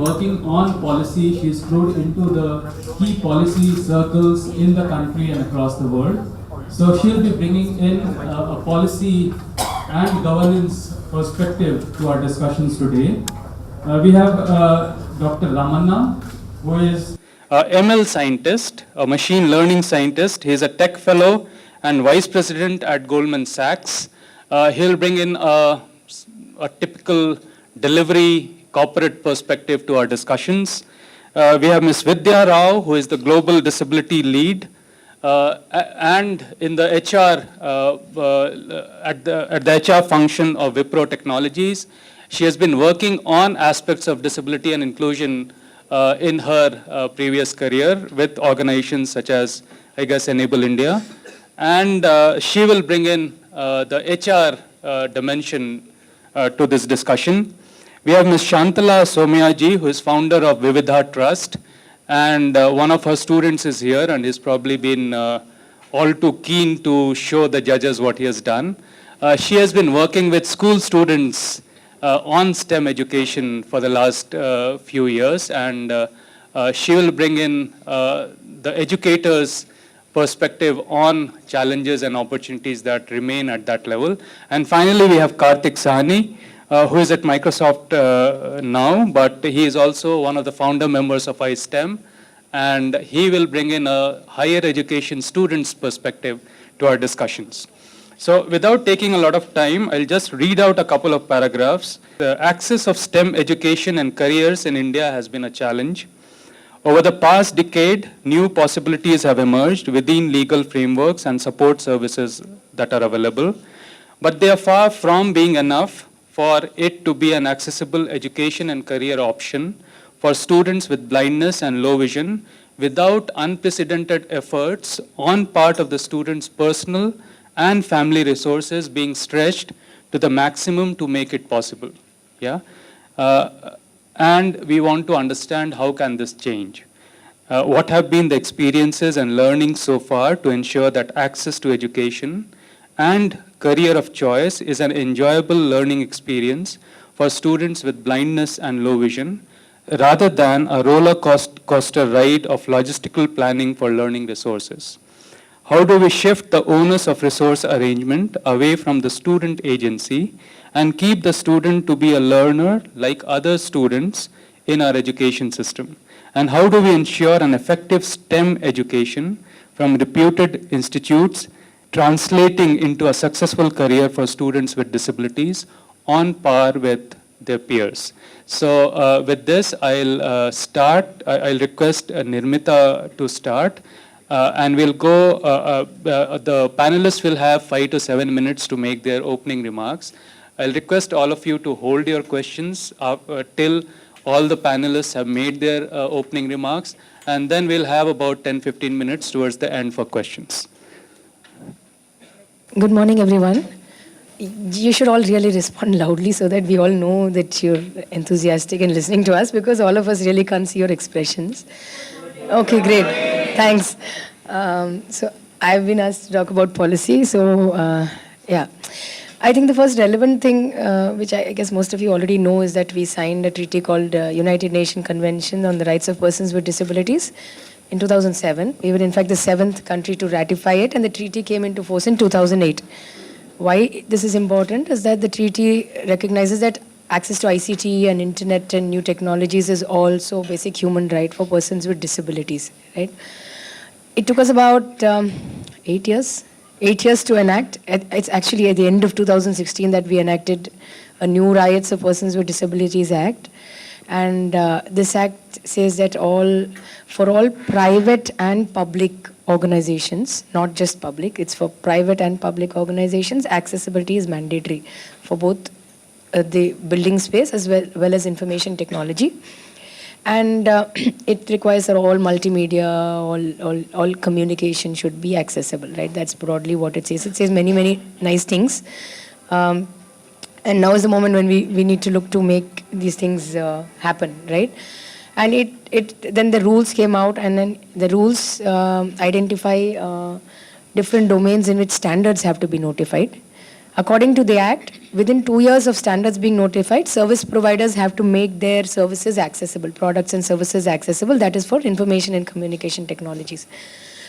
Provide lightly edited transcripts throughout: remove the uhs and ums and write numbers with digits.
Working on policy, she's screwed into the key policy circles in the country and across the world. So she'll be bringing in a policy and governance perspective to our discussions today. We have Dr. Ramanna, who is ML scientist, a machine learning scientist. He is a tech fellow and vice president at Goldman Sachs. He'll bring in a typical delivery corporate perspective to our discussions. We have Ms. Vidya Rao, who is the global disability lead, and in the HR, at the HR function of Wipro Technologies. She has been working on aspects of disability and inclusion in her previous career with organizations such as, I guess, Enable India. And she will bring in the HR dimension to this discussion. We have Ms. Shantala Somayaji, who is founder of Vividha Trust, and one of her students is here and has probably been all too keen to show the judges what he has done. She has been working with school students on STEM education for the last few years, and she will bring in the educators' perspective on challenges and opportunities that remain at that level. And finally, we have Karthik Sahni, who is at Microsoft now, but he is also one of the founder members of iSTEM, and he will bring in a higher education student's perspective to our discussions. So without taking a lot of time, I'll just read out a couple of paragraphs. The access of STEM education and careers in India has been a challenge. Over the past decade, new possibilities have emerged within legal frameworks and support services that are available, but they are far from being enough for it to be an accessible education and career option for students with blindness and low vision without unprecedented efforts on part of the students' personal and family resources being stretched to the maximum to make it possible. Yeah? And we want to understand how can this change. What have been the experiences and learnings so far to ensure that access to education and career of choice is an enjoyable learning experience for students with blindness and low vision, rather than a roller coaster ride of logistical planning for learning resources. How do we shift the onus of resource arrangement away from the student agency and keep the student to be a learner like other students in our education system? And how do we ensure an effective STEM education from reputed institutes translating into a successful career for students with disabilities on par with their peers? So with this, I'll request Nirmita to start. And we'll go, the panelists will have 5 to 7 minutes to make their opening remarks. I'll request all of you to hold your questions till all the panelists have made their opening remarks, and then we'll have about 10-15 minutes towards the end for questions. Good morning, everyone. You should all really respond loudly so that we all know that you're enthusiastic in listening to us, because all of us really can't see your expressions. Okay, great. Thanks. So I've been asked to talk about policy. So yeah, I think the first relevant thing, which I guess most of you already know, is that we signed a treaty called United Nations Convention on the Rights of Persons with Disabilities in 2007. We were in fact the 7th country to ratify it, and the treaty came into force in 2008. Why this is important is that the treaty recognizes that access to ICT and internet and new technologies is also a basic human right for persons with disabilities, right? It took us about 8 years to enact. It's actually at the end of 2016 that we enacted a new Rights of Persons with Disabilities Act. And this act says that for all private and public organizations, not just public, it's for private and public organizations, accessibility is mandatory for both the building space as well as information technology. And it requires that all multimedia, all communication should be accessible, right? That's broadly what it says. It says many, many nice things. And now is the moment when we need to look to make these things happen, right? And then the rules came out, and then the rules identify different domains in which standards have to be notified. According to the Act, within 2 years of standards being notified, service providers have to make their services accessible, products and services accessible. That is for information and communication technologies.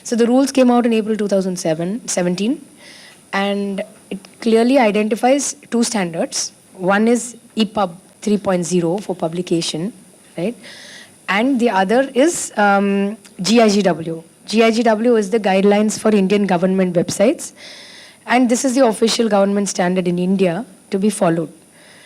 So the rules came out in April 2017, and it clearly identifies 2 standards. One is EPUB 3.0 for publication, right? And the other is GIGW. GIGW is the guidelines for Indian government websites. And this is the official government standard in India to be followed.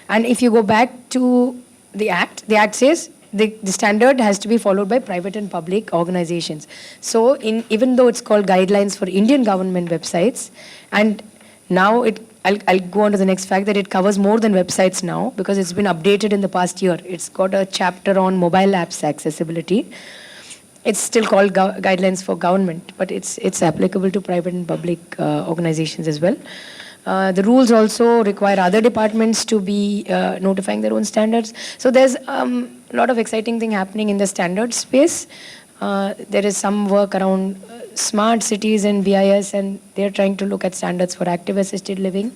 And if you go back to the Act says the standard has to be followed by private and public organizations. So even though it's called guidelines for Indian government websites, and now I'll go on to the next fact that it covers more than websites now because it's been updated in the past year. It's got a chapter on mobile apps accessibility. It's still called guidelines for government, but it's applicable to private and public organizations as well. The rules also require other departments to be notifying their own standards. So there's a lot of exciting thing happening in the standard space. There is some work around smart cities and BIS, and they're trying to look at standards for active assisted living.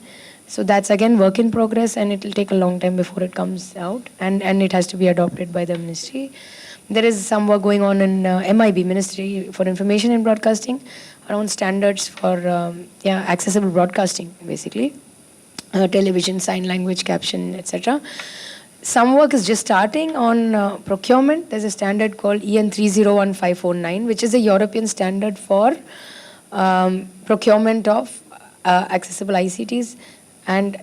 So that's again work in progress, and it will take a long time before it comes out, and it has to be adopted by the ministry. There is some work going on in MIB, Ministry for Information and Broadcasting, around standards for accessible broadcasting, basically, television, sign language, caption, etc. Some work is just starting on procurement. There's a standard called EN 301549, which is a European standard for procurement of accessible ICTs. And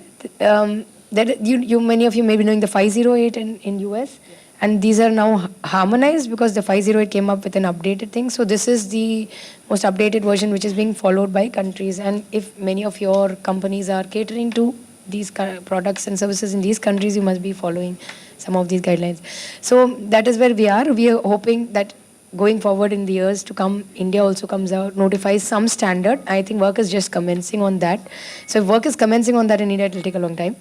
many of you may be knowing the 508 in US. And these are now harmonized because the 508 came up with an updated thing. So this is the most updated version which is being followed by countries. And if many of your companies are catering to these products and services in these countries, you must be following some of these guidelines. So that is where we are. We are hoping that going forward in the years to come, India also comes out, notifies some standard. I think work is just commencing on that. So if work is commencing on that in India, it will take a long time.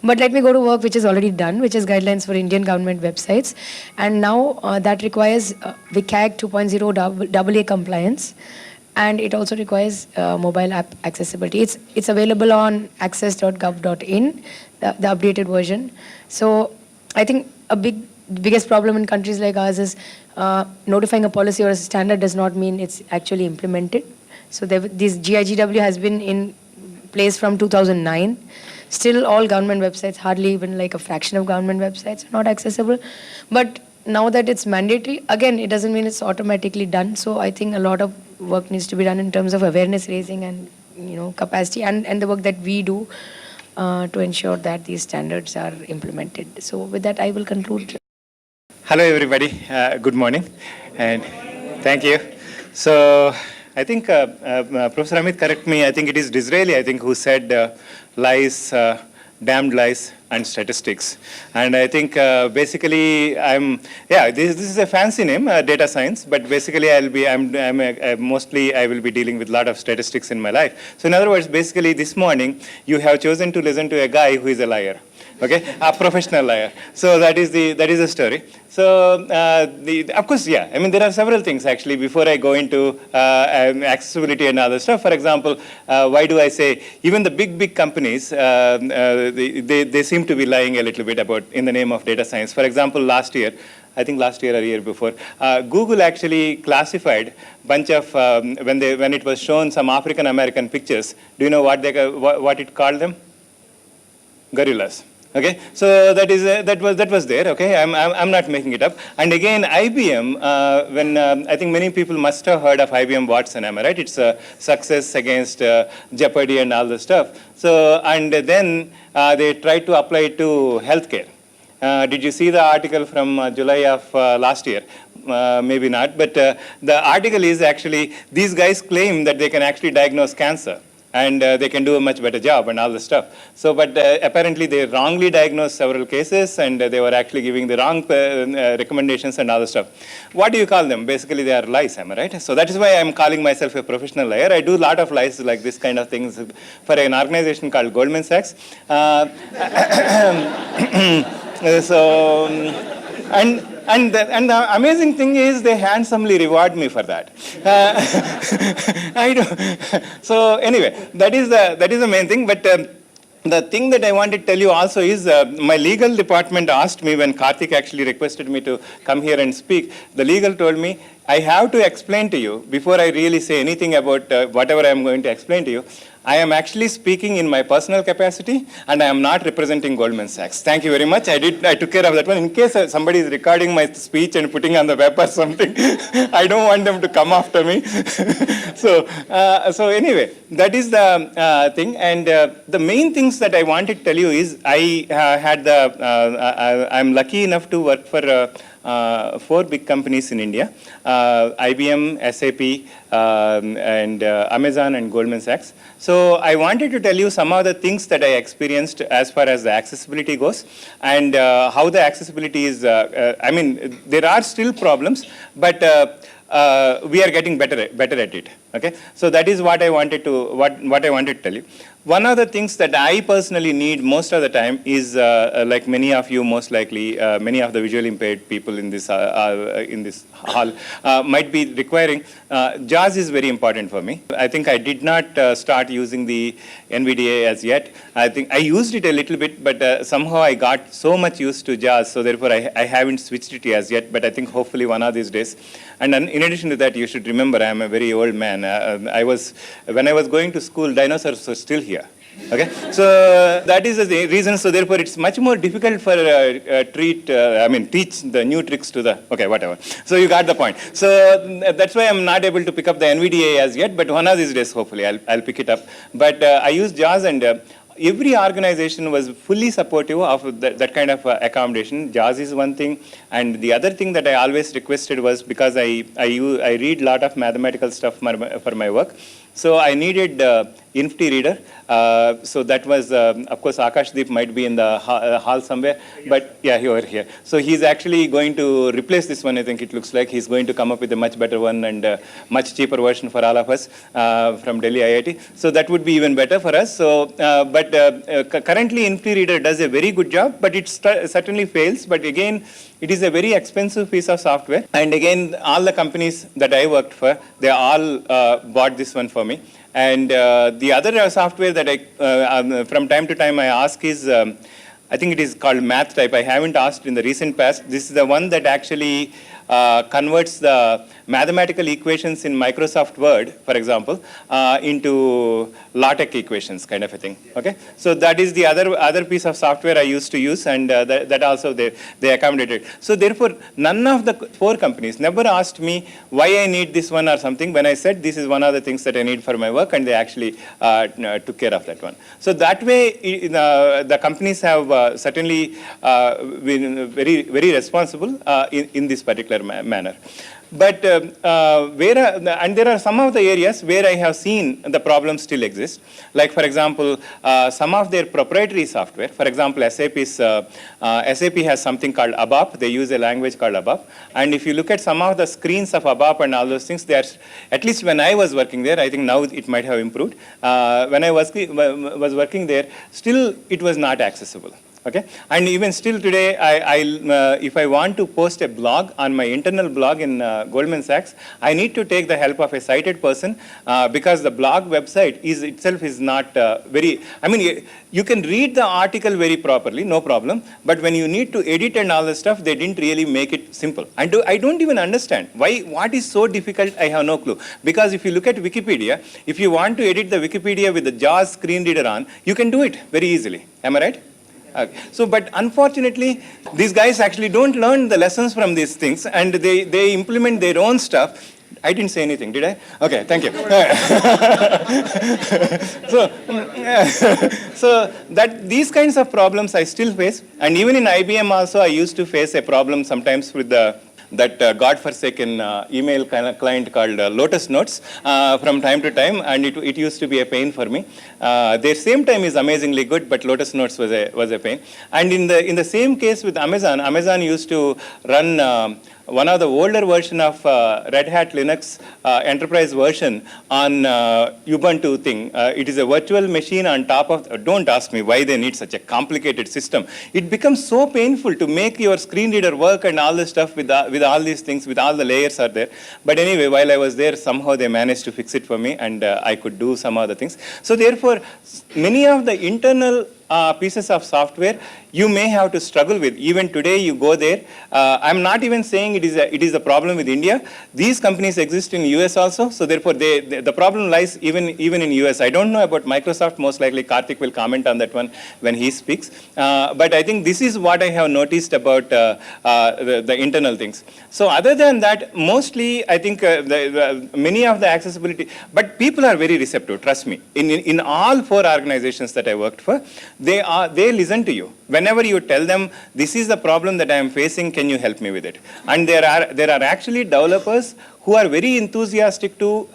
But let me go to work which is already done, which is guidelines for Indian government websites. And now that requires WCAG 2.0 AA compliance. And it also requires mobile app accessibility. It's available on access.gov.in, the updated version. So I think biggest problem in countries like ours is notifying a policy or a standard does not mean it's actually implemented. So this GIGW has been in place from 2009. Still all government websites, hardly even like a fraction of government websites are not accessible. But now that it's mandatory, again, it doesn't mean it's automatically done. So I think a lot of work needs to be done in terms of awareness raising and capacity and the work that we do to ensure that these standards are implemented. So with that, I will conclude. Hello, everybody. Good morning, and thank you. So I think Professor Amit, correct me. I think it is Disraeli, who said lies, damned lies, and statistics. And I think basically this is a fancy name, data science, but basically mostly I will be dealing with a lot of statistics in my life. So in other words, basically this morning you have chosen to listen to a guy who is a liar. Okay, a professional liar. So that is the story. So of course, there are several things actually before I go into accessibility and other stuff. For example, why do I say even the big companies they seem to be lying a little bit about in the name of data science. For example, last year or year before, Google actually classified bunch of when it was shown some African American pictures. Do you know what it called them? Gorillas. Okay, so that was there. Okay, I'm not making it up. And again, IBM, when I think many people must have heard of IBM Watson, am I right? It's a success against Jeopardy and all the stuff. So and then they tried to apply it to healthcare. Did you see the article from July of last year? Maybe not, but the article is actually these guys claim that they can actually diagnose cancer. And they can do a much better job and all the stuff. So, but apparently they wrongly diagnosed several cases and they were actually giving the wrong recommendations and all the stuff. What do you call them? Basically they are lies, am I right? So that is why I'm calling myself a professional liar. I do a lot of lies like this kind of things for an organization called Goldman Sachs. And the amazing thing is they handsomely reward me for that. I don't. So anyway, that is the main thing. But The thing that I wanted to tell you also is my legal department asked me when Karthik actually requested me to come here and speak. The legal told me, I have to explain to you before I really say anything about whatever I am going to explain to you. I am actually speaking in my personal capacity and I am not representing Goldman Sachs. Thank you very much. I took care of that one. In case somebody is recording my speech and putting on the web or something, I don't want them to come after me. So anyway, that is the thing. And the main things that I wanted to tell you is I'm lucky enough to work for 4 big companies in India, IBM, SAP, and Amazon and Goldman Sachs. So I wanted to tell you some of the things that I experienced as far as the accessibility goes and how the accessibility is, I mean, there are still problems, but we are getting better at it. Okay, so that is what I wanted to tell you. One of the things that I personally need most of the time is, like many of you, most likely, many of the visually impaired people in this hall might be requiring. JAWS is very important for me. I think I did not start using the NVDA as yet. I think I used it a little bit, but somehow I got so much used to JAWS, so therefore I haven't switched it as yet. But I think hopefully one of these days. And in addition to that, you should remember I am a very old man. When I was going to school, dinosaurs were still here. Okay, so that is the reason. So therefore, it's much more difficult for teach the new tricks to the. Okay, whatever. So you got the point. So that's why I'm not able to pick up the NVDA as yet. But one of these days, hopefully, I'll pick it up. But I use JAWS and. Every organization was fully supportive of that kind of accommodation. JAWS is one thing, and the other thing that I always requested was because I read a lot of mathematical stuff for my work, so I needed INFTI reader. So that was, of course, Akashdeep might be in the hall somewhere, but yeah, over here. So he's actually going to replace this one, I think it looks like. He's going to come up with a much better one and much cheaper version for all of us from Delhi IIT. So that would be even better for us. So, but currently INFTI reader does a very good job, but it certainly fails. But again, it is a very expensive piece of software. And again, all the companies that I worked for, they all bought this one for me. And the other software that I, from time to time I ask is, I think it is called Math Type. I haven't asked in the recent past. This is the one that actually converts the mathematical equations in Microsoft Word, for example, into LaTeX equations, kind of a thing. Okay, so that is the other piece of software I used to use, and that also they accommodated. So therefore, none of the 4 companies never asked me why I need this one or something. When I said this is one of the things that I need for my work, and they actually took care of that one. So that way, the companies have certainly been very responsible in this particular manner. But and there are some of the areas where I have seen the problems still exist. Like for example, some of their proprietary software. For example, SAP has something called ABAP. They use a language called ABAP. And if you look at some of the screens of ABAP and all those things, they are, at least when I was working there, I think now it might have improved. When I was working there, still it was not accessible. Okay, and even still today, if I want to post a blog on my internal blog in Goldman Sachs, I need to take the help of a sighted person because the blog website itself is not very. I mean, you can read the article very properly, no problem. But when you need to edit and all the stuff, they didn't really make it simple. And I don't even understand why. What is so difficult? I have no clue. Because if you look at Wikipedia, if you want to edit the Wikipedia with the JAWS screen reader on, you can do it very easily. Am I right? Okay. So, but unfortunately, these guys actually don't learn the lessons from these things, and they implement their own stuff. I didn't say anything, did I? Okay, thank you. So that these kinds of problems I still face, and even in IBM also, I used to face a problem sometimes with that godforsaken email client called Lotus Notes from time to time, and it used to be a pain for me. Their same time is amazingly good, but Lotus Notes was a pain. And in the same case with Amazon used to run one of the older version of Red Hat Linux enterprise version on Ubuntu thing. It is a virtual machine on top of, don't ask me why they need such a complicated system. It becomes so painful to make your screen reader work and all this stuff with all these things, with all the layers are there. But anyway, while I was there, somehow they managed to fix it for me, and I could do some other things. So therefore, many of the internal pieces of software you may have to struggle with. Even today, you go there. I'm not even saying it is a problem with India. These companies exist in US also, so therefore the problem lies even in US. I don't know about Microsoft. Most likely Karthik will comment on that one when he speaks. But I think this is what I have noticed about the internal things. So other than that, mostly I think many of the accessibility, but people are very receptive, trust me. In all 4 organizations that I worked for, they listen to you. Whenever you tell them, this is the problem that I am facing, can you help me with it? And there are actually developers who are very enthusiastic to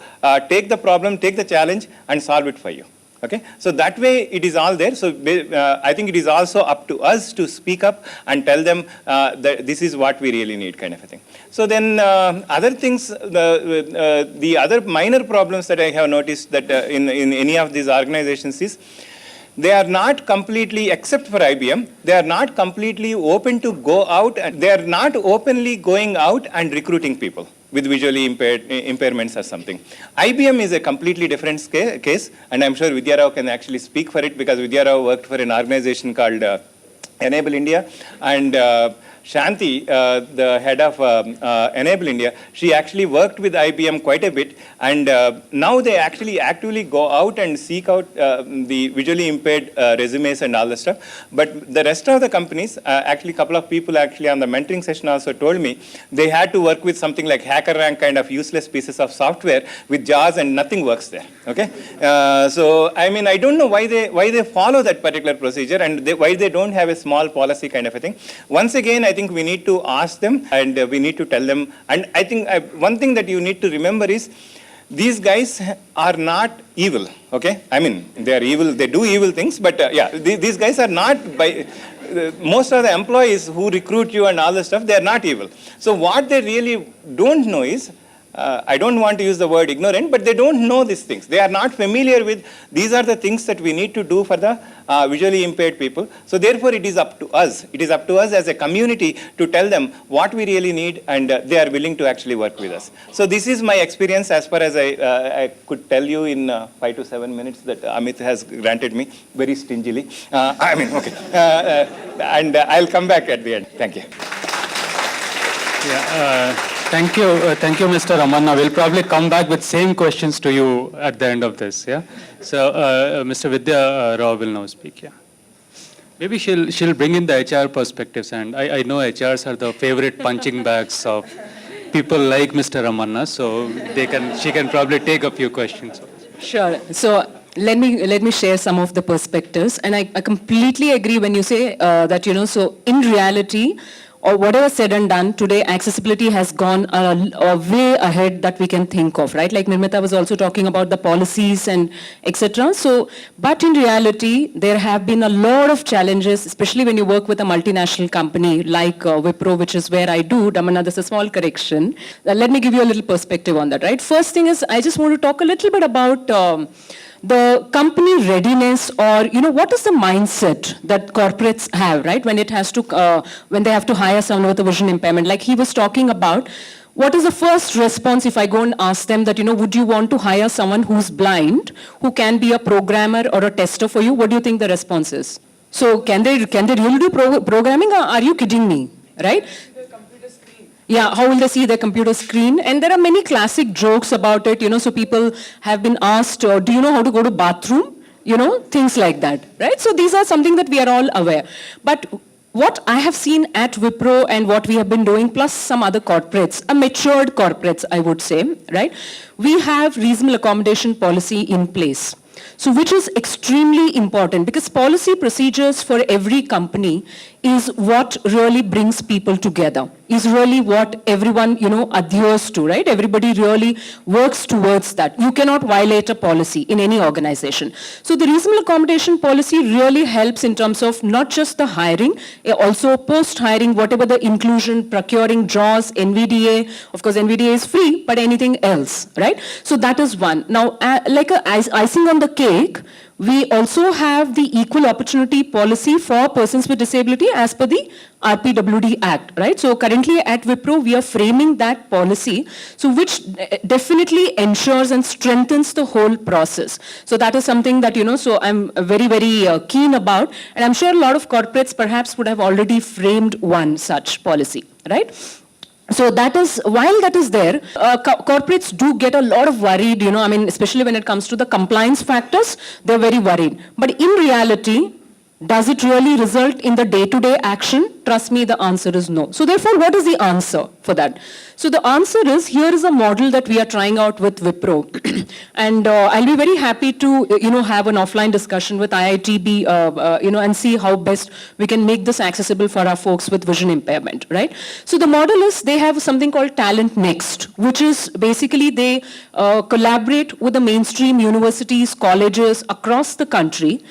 take the problem, take the challenge, and solve it for you. Okay? So that way it is all there. So I think it is also up to us to speak up and tell them that this is what we really need, kind of a thing. So then other things, the other minor problems that I have noticed that in any of these organizations is, they are not completely, except for IBM, they are not completely open to go out, and they are not openly going out and recruiting people with visually impairments or something. IBM is a completely different case, and I'm sure Vidya Rao can actually speak for it, because Vidya Rao worked for an organization called Enable India, and Shanti, the head of Enable India, she actually worked with IBM quite a bit, and now they actually actively go out and seek out the visually impaired resumes and all the stuff. But the rest of the companies, actually a couple of people actually on the mentoring session also told me, they had to work with something like HackerRank kind of useless pieces of software with JAWS, and nothing works there. Okay, so I mean, I don't know why they follow that particular procedure, and why they don't have a small policy kind of a thing. Once again, I think we need to ask them, and we need to tell them. And I think one thing that you need to remember is, these guys are not evil. Okay, I mean, they are evil. They do evil things, but yeah, these guys are not most of the employees who recruit you and all this stuff, they are not evil. So what they really don't know is, I don't want to use the word ignorant, but they don't know these things. They are not familiar with, these are the things that we need to do for the visually impaired people. So therefore it is up to us. It is up to us as a community to tell them what we really need, and they are willing to actually work with us. So this is my experience as far as I could tell you in 5 to 7 minutes that Amit has granted me very stingily. I mean, okay. And I'll come back at the end. Thank you. Yeah, thank you, Mr. Ramanna. We'll probably come back with same questions to you at the end of this. Yeah. So, Mr. Vidya Rao will now speak. Yeah. Maybe she'll bring in the HR perspectives, and I know HRs are the favorite punching bags of people like Mr. Ramanna, so she can probably take a few questions. Sure. So let me share some of the perspectives, and I completely agree when you say that, so in reality, or whatever said and done, today accessibility has gone a way ahead that we can think of, right? Like Nirmita was also talking about the policies and etc. So, but in reality, there have been a lot of challenges, especially when you work with a multinational company like Wipro, which is where I do. Damana, there's a small correction. Let me give you a little perspective on that, right? First thing is, I just want to talk a little bit about the company readiness, or what is the mindset that corporates have, right, when it has to when they have to hire someone with a vision impairment. Like he was talking about, what is the first response if I go and ask them that, would you want to hire someone who's blind, who can be a programmer or a tester for you? What do you think the response is? So can they really do programming, or are you kidding me, right? Yeah, how will they see their computer screen? And there are many classic jokes about it, so people have been asked, do you know how to go to bathroom? Things like that, right? So these are something that we are all aware. But what I have seen at Wipro and what we have been doing, plus some other corporates, matured corporates, I would say, right? We have reasonable accommodation policy in place. So which is extremely important because policy procedures for every company is what really brings people together, is really what everyone, adheres to, right? Everybody really works towards that. You cannot violate a policy in any organization. So the reasonable accommodation policy really helps in terms of not just the hiring, also post-hiring, whatever the inclusion, procuring, JAWS, NVDA. Of course, NVDA is free, but anything else, right? So that is one. Now, like icing on the cake, we also have the equal opportunity policy for persons with disability as per the RPWD Act, right? So currently at Wipro, we are framing that policy, so which definitely ensures and strengthens the whole process. So that is something that, so I'm very, very keen about, and I'm sure a lot of corporates perhaps would have already framed one such policy, right? So that is, while that is there, corporates do get a lot of worried, especially when it comes to the compliance factors, they're very worried. But in reality, does it really result in the day-to-day action? Trust me, the answer is no. So therefore, what is the answer for that? So the answer is, here is a model that we are trying out with Wipro. And I'll be very happy to, have an offline discussion with IITB, and see how best we can make this accessible for our folks with vision impairment, right? So the model is, they have something called Talent Next, which is basically they collaborate with the mainstream universities, colleges across the country,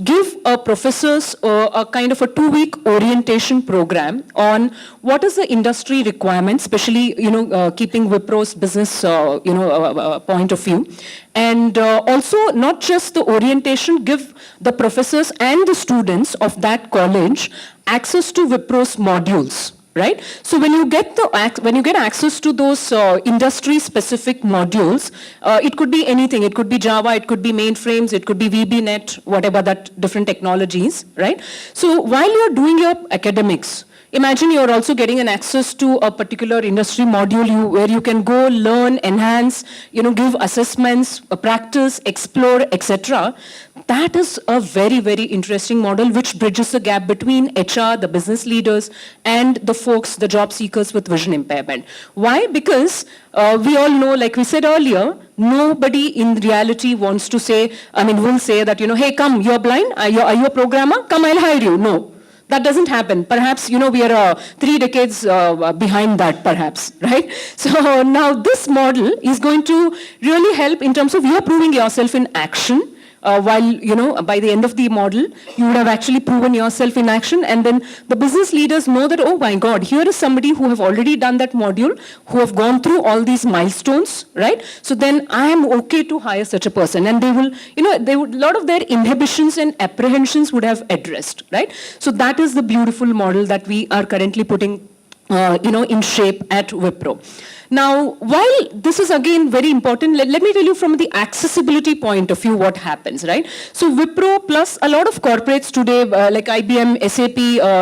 give professors a kind of a 2-week orientation program on what is the industry requirement, especially, keeping Wipro's business, point of view. And also not just the orientation, give the professors and the students of that college access to Wipro's modules. Right? So when you get access to those industry-specific modules, it could be anything. It could be Java, it could be mainframes, it could be VBNet, whatever that different technologies, right? So while you're doing your academics, imagine you're also getting an access to a particular industry module where you can go learn, enhance, give assessments, practice, explore, etc. That is a very, very interesting model which bridges the gap between HR, the business leaders, and the folks, the job seekers with vision impairment. Why? Because we all know, like we said earlier, nobody in reality wants to say, will say that, hey, come, you're blind, are you a programmer? Come, I'll hire you. No. That doesn't happen. Perhaps, we are 3 decades behind that, perhaps, right? So now this model is going to really help in terms of you proving yourself in action. While, by the end of the model, you would have actually proven yourself in action, and then the business leaders know that, oh my God, here is somebody who have already done that module, who have gone through all these milestones, right? So then I am okay to hire such a person, and they will, a lot of their inhibitions and apprehensions would have addressed, right? So that is the beautiful model that we are currently putting, in shape at Wipro. Now, while this is again very important, let me tell you from the accessibility point of view what happens, right? So Wipro plus a lot of corporates today, like IBM, SAP,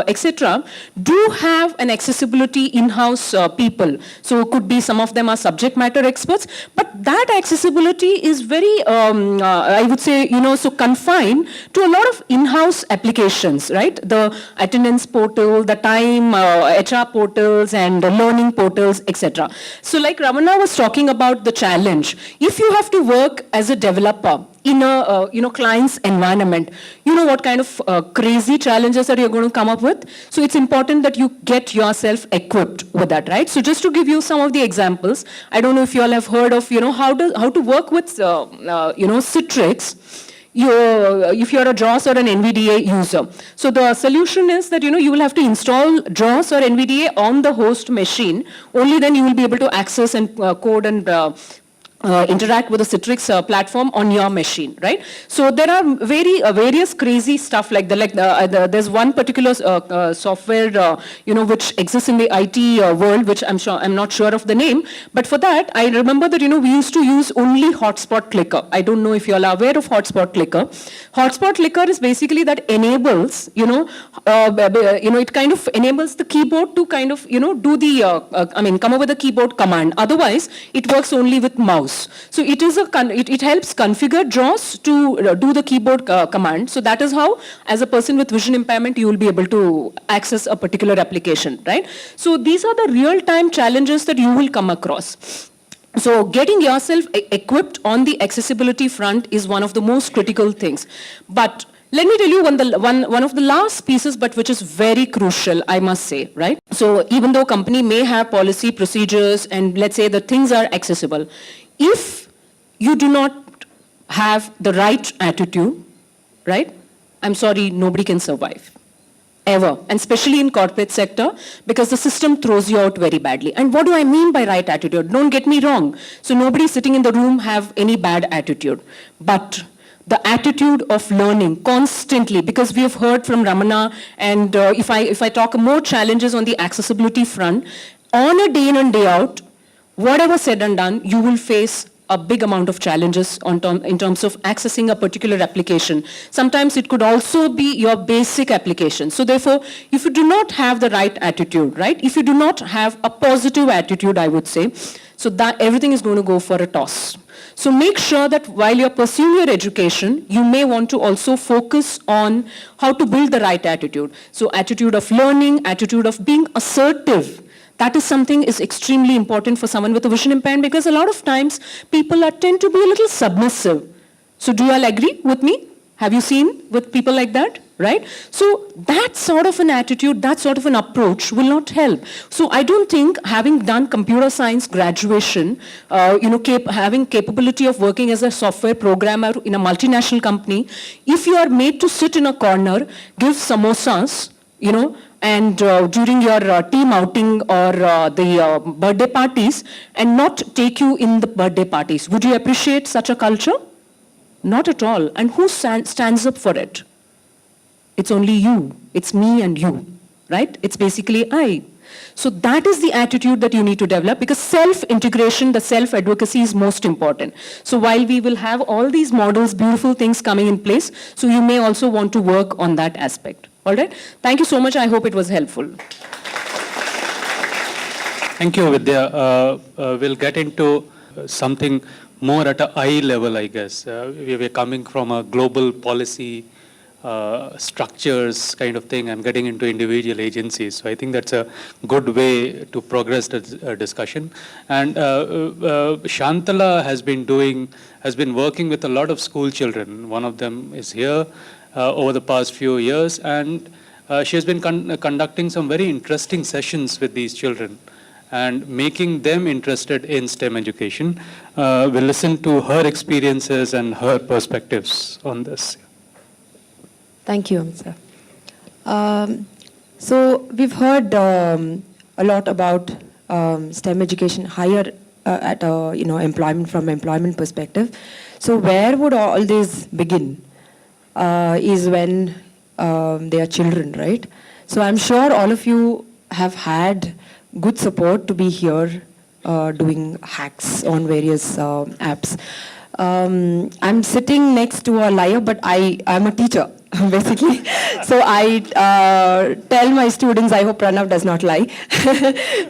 etc., do have an accessibility in-house people. So it could be some of them are subject matter experts, but that accessibility is very, I would say, so confined to a lot of in-house applications, right? The attendance portal, the time, HR portals, and learning portals, etc. So like Ramana was talking about the challenge, if you have to work as a developer in a client's environment, what kind of crazy challenges are you going to come up with? So it's important that you get yourself equipped with that, right? So just to give you some of the examples, I don't know if you all have heard of, how to work with, Citrix. If you're a JAWS or an NVDA user. So the solution is that, you will have to install JAWS or NVDA on the host machine. Only then you will be able to access and code and interact with the Citrix platform on your machine, right? So there are various crazy stuff like there's one particular software, which exists in the IT world, which I'm not sure of the name, but for that, I remember that, we used to use only hotspot clicker. I don't know if you all are aware of hotspot clicker. Hotspot clicker is basically that enables, it kind of enables the keyboard to kind of, do the, come up with a keyboard command. Otherwise, it works only with mouse. So it is it helps configure JAWS to do the keyboard command. So that is how, as a person with vision impairment, you will be able to access a particular application, right? So these are the real-time challenges that you will come across. So getting yourself equipped on the accessibility front is one of the most critical things. But let me tell you one of the last pieces, but which is very crucial, I must say, right? So even though company may have policy procedures and let's say the things are accessible, if you do not have the right attitude, right? I'm sorry, nobody can survive. Ever, and especially in corporate sector, because the system throws you out very badly. And what do I mean by right attitude? Don't get me wrong. So nobody sitting in the room have any bad attitude. But the attitude of learning constantly, because we have heard from Ramana, and if I talk more challenges on the accessibility front, on a day in and day out, whatever said and done, you will face a big amount of challenges in terms of accessing a particular application. Sometimes it could also be your basic application. So therefore, if you do not have the right attitude, right? If you do not have a positive attitude, I would say, so that everything is going to go for a toss. So make sure that while you're pursuing your education, you may want to also focus on how to build the right attitude. So attitude of learning, attitude of being assertive. That is something is extremely important for someone with a vision impairment, because a lot of times people tend to be a little submissive. So do you all agree with me? Have you seen with people like that? Right? So that sort of an attitude, that sort of an approach will not help. So I don't think having done computer science graduation, having capability of working as a software programmer in a multinational company, if you are made to sit in a corner, give samosas, and during your team outing or the birthday parties, and not take you in the birthday parties, would you appreciate such a culture? Not at all. And who stands up for it? It's only you. It's me and you, right? It's basically I. So that is the attitude that you need to develop, because self-integration, the self-advocacy is most important. So while we will have all these models, beautiful things coming in place, so you may also want to work on that aspect. All right? Thank you so much. I hope it was helpful. Thank you, Vidya. We'll get into something more at an eye level, I guess. We were coming from a global policy structures kind of thing and getting into individual agencies. So I think that's a good way to progress the discussion. And Shantala has been working with a lot of school children. One of them is here over the past few years, and she has been conducting some very interesting sessions with these children and making them interested in STEM education. We'll listen to her experiences and her perspectives on this. Thank you, sir. So we've heard a lot about STEM education higher at employment, from employment perspective. So where would all this begin? Is when they are children, right? So I'm sure all of you have had good support to be here doing hacks on various apps. I'm sitting next to a liar, but I'm a teacher, basically. So I tell my students, I hope Pranav does not lie,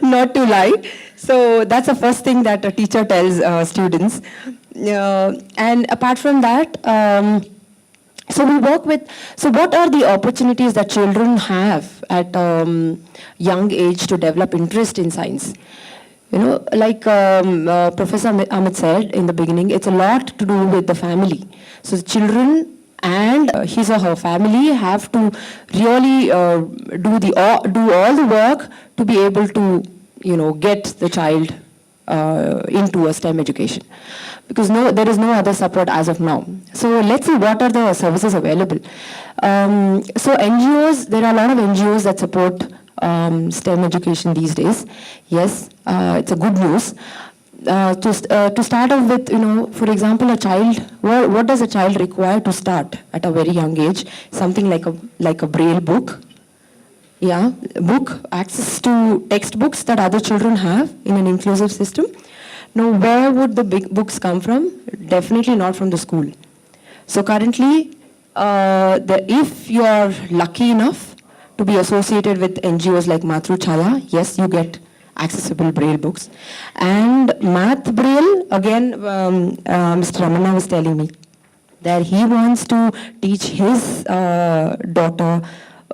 not to lie. So that's the first thing that a teacher tells students. And apart from that, so we work with, so what are the opportunities that children have at young age to develop interest in science? Like Professor Amit said in the beginning, it's a lot to do with the family. So the children and his or her family have to really do all the work to be able to, get the child into a STEM education. Because there is no other support as of now. So let's see what are the services available. So NGOs, there are a lot of NGOs that support STEM education these days. Yes, it's a good news. To start off with, for example, a child, what does a child require to start at a very young age? Something like a Braille book. Yeah, book, access to textbooks that other children have in an inclusive system. Now, where would the big books come from? Definitely not from the school. So currently, if you are lucky enough to be associated with NGOs like Matru Chaya, yes, you get accessible Braille books. And Math Braille, again, Mr. Ramana was telling me that he wants to teach his daughter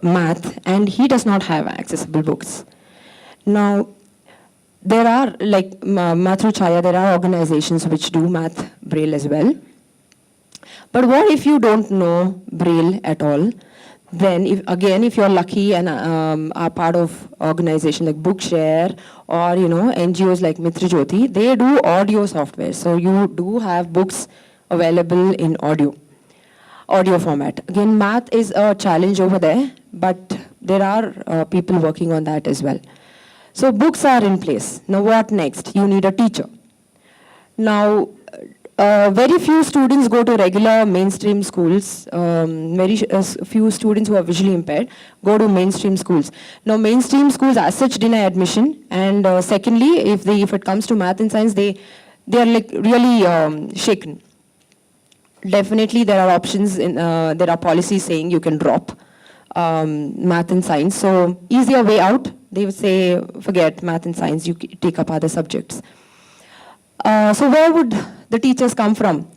math, and he does not have accessible books. Now, there are, like Matruchaya, there are organizations which do math braille as well. But what if you don't know braille at all? Then, if you're lucky and are part of organization like Bookshare or NGOs like Mitra Jyoti, they do audio software. So you do have books available in audio format. Again, math is a challenge over there, but there are people working on that as well. So books are in place. Now what next? You need a teacher. Now, very few students go to regular mainstream schools. Very few students who are visually impaired go to mainstream schools. Now, mainstream schools as such deny admission. And secondly, if it comes to math and science, they are like really shaken. Definitely, there are options. There are policies saying you can drop math and science. So, easier way out. They would say, forget math and science. You take up other subjects. So where would the teachers come from?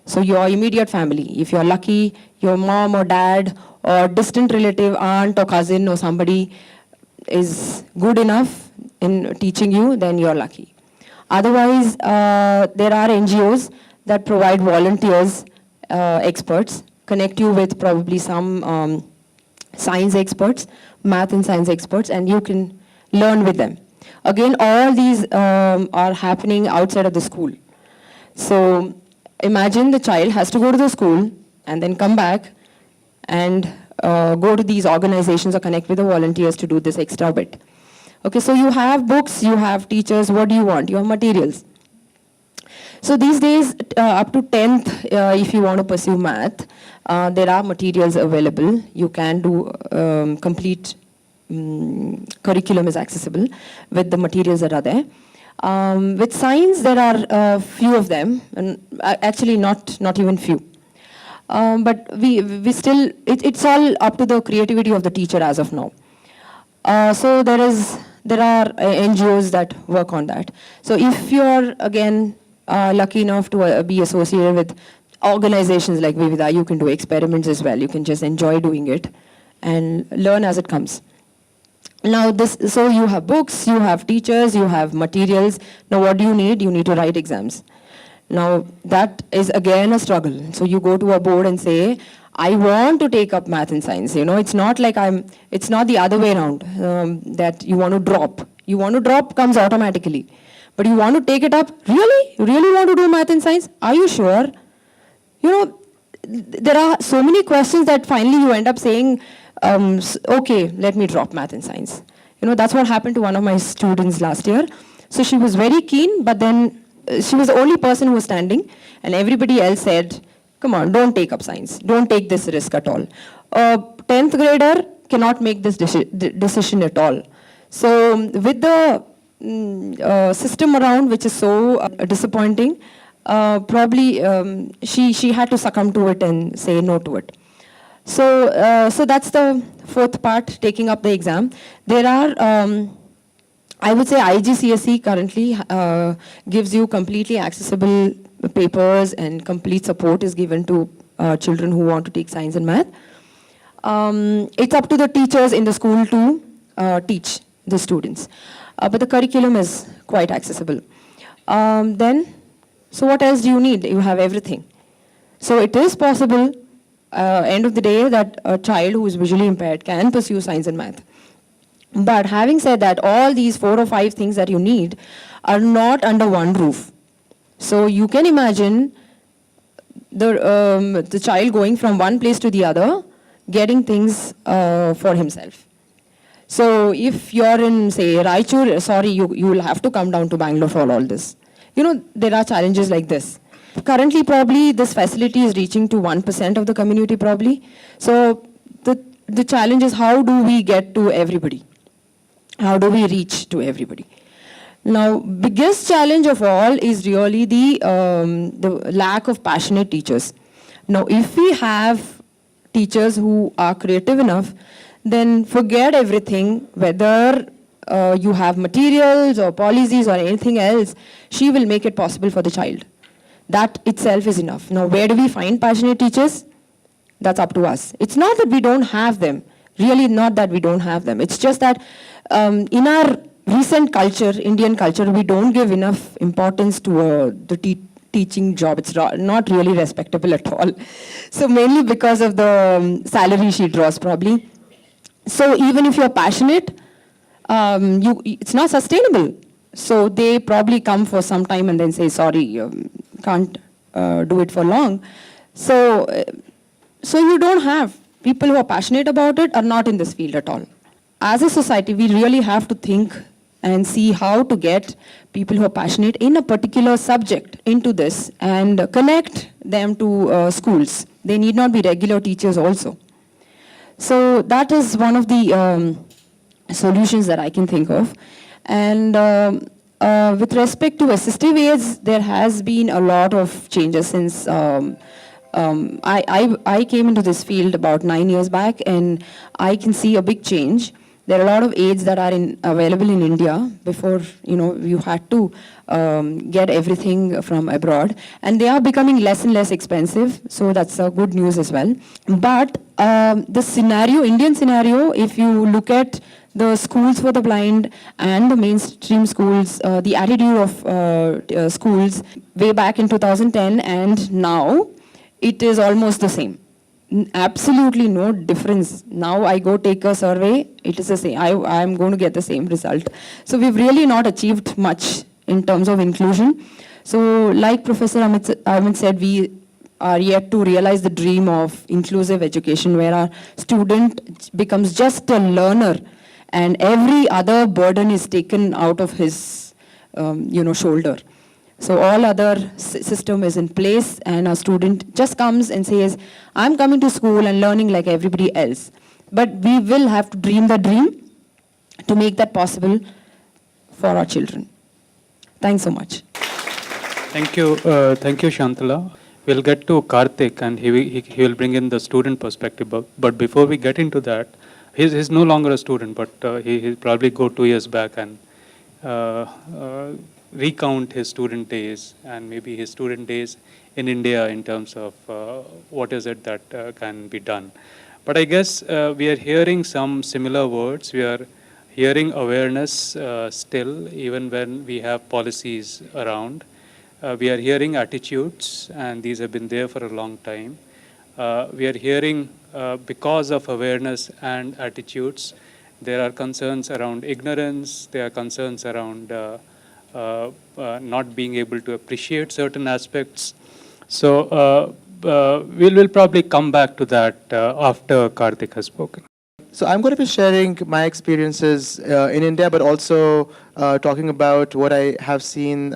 So your immediate family. If you're lucky, your mom or dad or distant relative, aunt or cousin or somebody is good enough in teaching you, then you're lucky. Otherwise, there are NGOs that provide volunteers, experts, connect you with probably some science experts, math and science experts, and you can learn with them. Again, all these are happening outside of the school. So imagine the child has to go to the school and then come back and go to these organizations or connect with the volunteers to do this extra bit. Okay, so you have books, you have teachers, what do you want? You have materials. So these days, up to 10th, if you want to pursue math, there are materials available. You can do complete curriculum is accessible with the materials that are there. With science, there are a few of them, and actually not even few. But we still, it's all up to the creativity of the teacher as of now. So there are NGOs that work on that. So if you're, again, lucky enough to be associated with organizations like Vivida, you can do experiments as well. You can just enjoy doing it and learn as it comes. Now so you have books, you have teachers, you have materials. Now what do you need? You need to write exams. Now that is again a struggle. So you go to a board and say, I want to take up math and science. It's not like it's not the other way around, that you want to drop. You want to drop comes automatically. But you want to take it up, really? You really want to do math and science? Are you sure? There are so many questions that finally you end up saying, okay, let me drop math and science. That's what happened to one of my students last year. So she was very keen, but then she was the only person who was standing, and everybody else said, come on, don't take up science. Don't take this risk at all. A 10th grader cannot make this decision at all. So with the system around, which is so disappointing, probably she had to succumb to it and say no to it. So that's the fourth part, taking up the exam. There are, I would say IGCSE currently gives you completely accessible papers, and complete support is given to children who want to take science and math. It's up to the teachers in the school to teach the students. But the curriculum is quite accessible. So what else do you need? You have everything. So it is possible, end of the day, that a child who is visually impaired can pursue science and math. But having said that, all these 4 or 5 things that you need are not under one roof. So you can imagine the child going from one place to the other, getting things for himself. So if you're in, say, Raichur, sorry, you will have to come down to Bangalore for all this. There are challenges like this. Currently, probably, this facility is reaching to 1% of the community, probably. So the challenge is, how do we get to everybody? How do we reach to everybody? Now, biggest challenge of all is really the lack of passionate teachers. Now, if we have teachers who are creative enough, then forget everything, whether you have materials or policies or anything else, she will make it possible for the child. That itself is enough. Now, where do we find passionate teachers? That's up to us. It's not that we don't have them. Really not that we don't have them. It's just that in our recent culture, Indian culture, we don't give enough importance to the teaching job. It's not really respectable at all. So mainly because of the salary she draws probably. So even if you're passionate, it's not sustainable. So they probably come for some time and then say, sorry, can't do it for long. So you don't have people who are passionate about it are not in this field at all. As a society, we really have to think and see how to get people who are passionate in a particular subject into this and connect them to schools. They need not be regular teachers also. So that is one of the solutions that I can think of. And with respect to assistive aids, there has been a lot of changes since I came into this field about 9 years back, and I can see a big change. There are a lot of aids that are available in India. Before, you had to get everything from abroad, and they are becoming less and less expensive. So that's good news as well. But the Indian scenario, if you look at the schools for the blind and the mainstream schools, the attitude of schools way back in 2010 and now, it is almost the same. Absolutely no difference. Now I go take a survey, it is the same. I'm going to get the same result. So we've really not achieved much in terms of inclusion. So like Professor Amit said, we are yet to realize the dream of inclusive education where our student becomes just a learner and every other burden is taken out of his shoulder. So all other system is in place and a student just comes and says, I'm coming to school and learning like everybody else. But we will have to dream the dream to make that possible for our children. Thanks so much. Thank you, Shantala. We'll get to Karthik and he will bring in the student perspective. But before we get into that, he's no longer a student, but he'll probably go 2 years back and recount his student days and maybe his student days in India in terms of what is it that can be done. But I guess we are hearing some similar words. We are hearing awareness still, even when we have policies around. We are hearing attitudes, and these have been there for a long time. We are hearing, because of awareness and attitudes, there are concerns around ignorance, there are concerns around not being able to appreciate certain aspects. So we'll probably come back to that after Karthik has spoken. So I'm going to be sharing my experiences in India, but also talking about what I have seen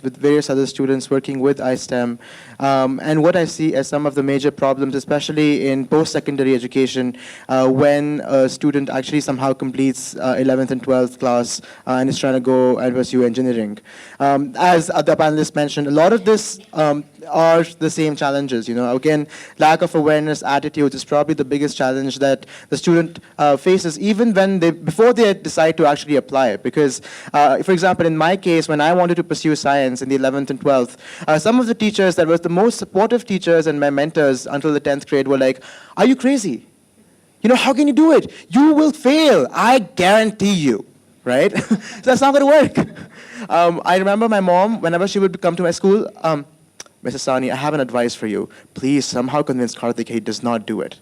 with various other students working with iSTEM, and what I see as some of the major problems, especially in post-secondary education, when a student actually somehow completes 11th and 12th class and is trying to go and pursue engineering. As the panelists mentioned, a lot of this are the same challenges. Again, lack of awareness, attitudes is probably the biggest challenge that the student faces, even when before they decide to actually apply it. Because, for example, in my case, when I wanted to pursue science in the 11th and 12th, some of the teachers that were the most supportive teachers and my mentors until the 10th grade were like, "Are you crazy? How can you do it? You will fail. I guarantee you." Right? So that's not going to work. I remember my mom, whenever she would come to my school, Mrs. Sani, I have an advice for you. Please somehow convince Karthik he does not do it.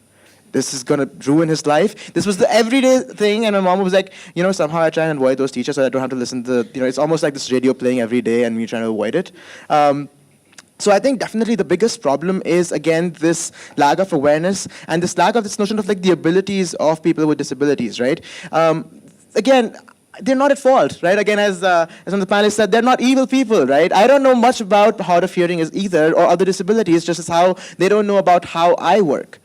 This is going to ruin his life. This was the everyday thing, and my mom was like, somehow I try and avoid those teachers so I don't have to listen to it's almost like this radio playing every day and me trying to avoid it. So I think definitely the biggest problem is, again, this lack of awareness and this lack of this notion of like the abilities of people with disabilities, right? Again, they're not at fault, right? Again, as one of the panelists said, they're not evil people, right? I don't know much about hard of hearing is either, or other disabilities, just as how they don't know about how I work.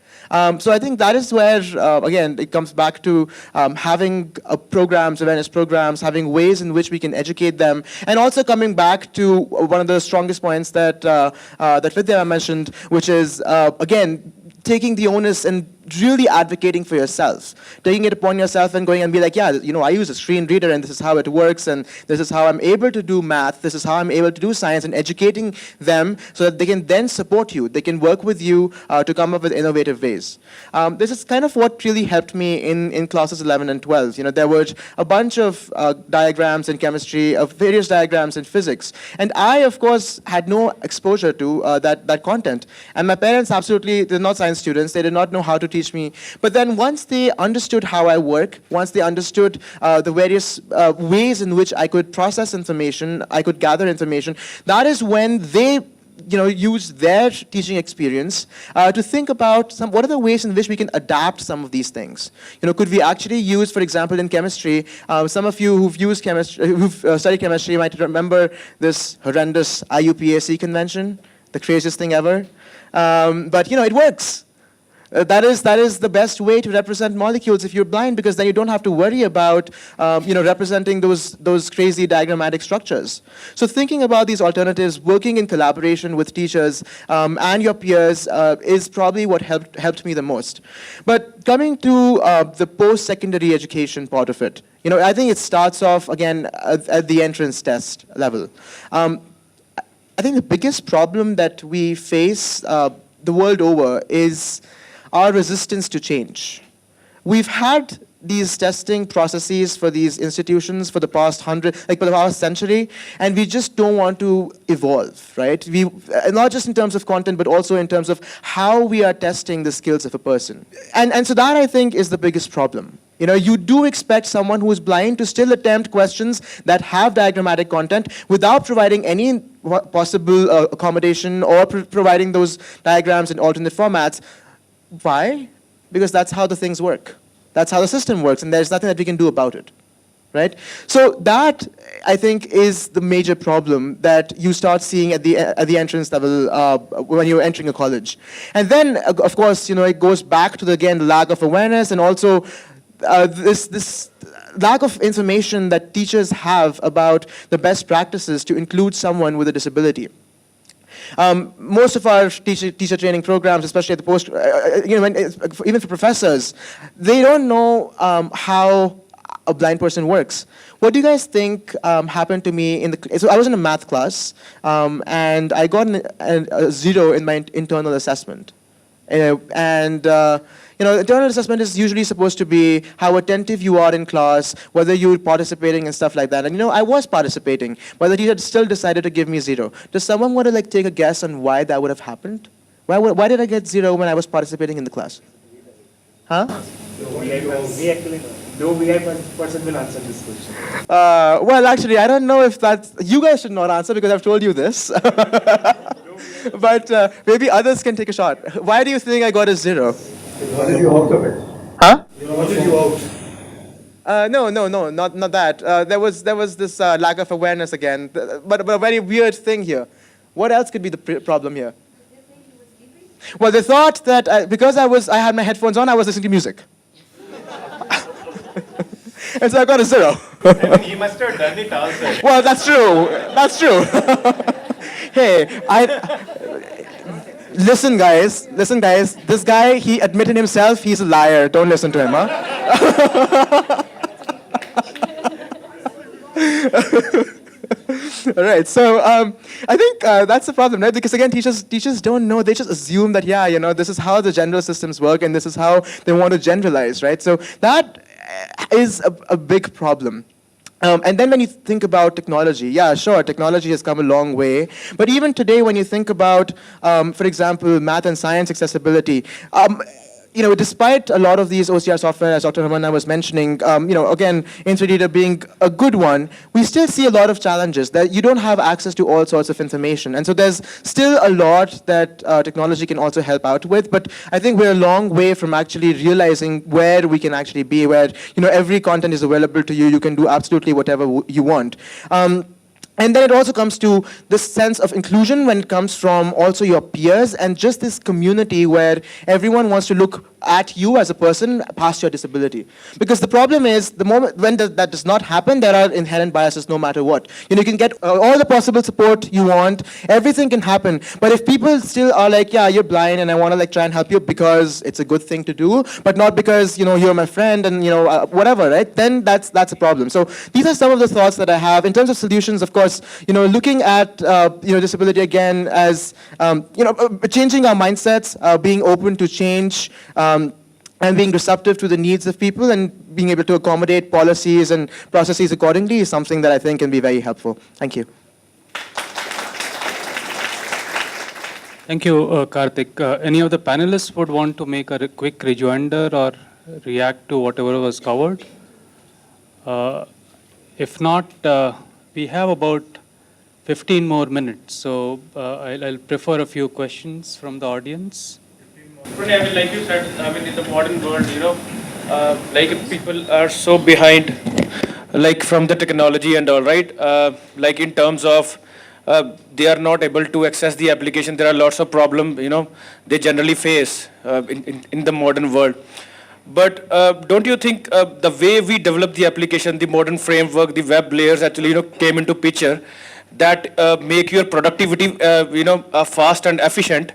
So I think that is where, again, it comes back to having programs, awareness programs, having ways in which we can educate them, and also coming back to one of the strongest points that that Vidya mentioned, which is, again, taking the onus and really advocating for yourself, taking it upon yourself and going and be like, yeah, I use a screen reader and this is how it works and this is how I'm able to do math, this is how I'm able to do science, and educating them so that they can then support you, they can work with you to come up with innovative ways. This is kind of what really helped me in classes 11 and 12. There were a bunch of diagrams in chemistry, of various diagrams in physics, and I, of course, had no exposure to that content. And my parents absolutely, they're not science students, they did not know how to teach me. But then once they understood how I work, once they understood the various ways in which I could process information, I could gather information, that is when they use their teaching experience to think about what are the ways in which we can adapt some of these things. Could we actually use, for example, in chemistry, some of you who've studied chemistry might remember this horrendous IUPAC convention, the craziest thing ever. But it works. That is the best way to represent molecules if you're blind, because then you don't have to worry about representing those crazy diagrammatic structures. So thinking about these alternatives, working in collaboration with teachers and your peers is probably what helped me the most. But coming to the post-secondary education part of it, I think it starts off again at the entrance test level. I think the biggest problem that we face the world over is our resistance to change. We've had these testing processes for these institutions for the past for the past century, and we just don't want to evolve, right? Not just in terms of content, but also in terms of how we are testing the skills of a person. And so that, I think, is the biggest problem. You do expect someone who is blind to still attempt questions that have diagrammatic content without providing any possible accommodation or providing those diagrams in alternate formats. Why? Because that's how the things work. That's how the system works, and there's nothing that we can do about it, right? So that, I think, is the major problem that you start seeing at the entrance level when you're entering a college. And then, of course, it goes back to, the lack of awareness, and also this lack of information that teachers have about the best practices to include someone with a disability. Most of our teacher training programs, especially at the post, even for professors, they don't know how a blind person works. What do you guys think happened to me so I was in a math class, and I got a 0 in my internal assessment. Internal assessment is usually supposed to be how attentive you are in class, whether you're participating and stuff like that. And I was participating, but the teacher still decided to give me 0. Does someone want to take a guess on why that would have happened? Why did I get 0 when I was participating in the class? Huh? No VIP person will answer this question. Well, actually, I don't know if that's... You guys should not answer because I've told you this. But maybe others can take a shot. Why do you think I got a 0? What did you out of it? Huh? What did you out? No, not that. There was this lack of awareness again, but a very weird thing here. What else could be the problem here? Well, they thought that because I had my headphones on, I was listening to music. And so I got a 0. He must have done it also. Well, that's true. That's true. Hey, Listen, guys. This guy, he admitted himself he's a liar. Don't listen to him, huh? All right. So I think that's the problem, right? Because again, teachers don't know. They just assume that this is how the general systems work, and this is how they want to generalize, right? So that is a big problem. And then when you think about technology, yeah, sure, technology has come a long way. But even today, when you think about, for example, math and science accessibility, despite a lot of these OCR software, as Dr. Ramanna was mentioning, again, InfoReader being a good one, we still see a lot of challenges that you don't have access to all sorts of information. And so there's still a lot that technology can also help out with, but I think we're a long way from actually realizing where we can actually be, where, every content is available to you, you can do absolutely whatever you want. And then it also comes to this sense of inclusion when it comes from also your peers and just this community where everyone wants to look at you as a person past your disability. Because the problem is, the moment when that does not happen, there are inherent biases no matter what. You can get all the possible support you want, everything can happen. But if people still are like, yeah, you're blind and I want to like try and help you because it's a good thing to do, but not because, you're my friend and, whatever, right? Then that's a problem. So these are some of the thoughts that I have. In terms of solutions, of course, looking at, disability again as, changing our mindsets, being open to change, and being receptive to the needs of people and being able to accommodate policies and processes accordingly is something that I think can be very helpful. Thank you. Thank you, Karthik. Any of the panelists would want to make a quick rejoinder or react to whatever was covered? If not, we have about 15 more minutes, so I'll prefer a few questions from the audience. Like you said, in the modern world, like people are so behind, like from the technology and all, right? Like in terms of they are not able to access the application. There are lots of problems, they generally face in the modern world. But don't you think the way we develop the application, the modern framework, the web layers actually, came into picture that make your productivity, fast and efficient?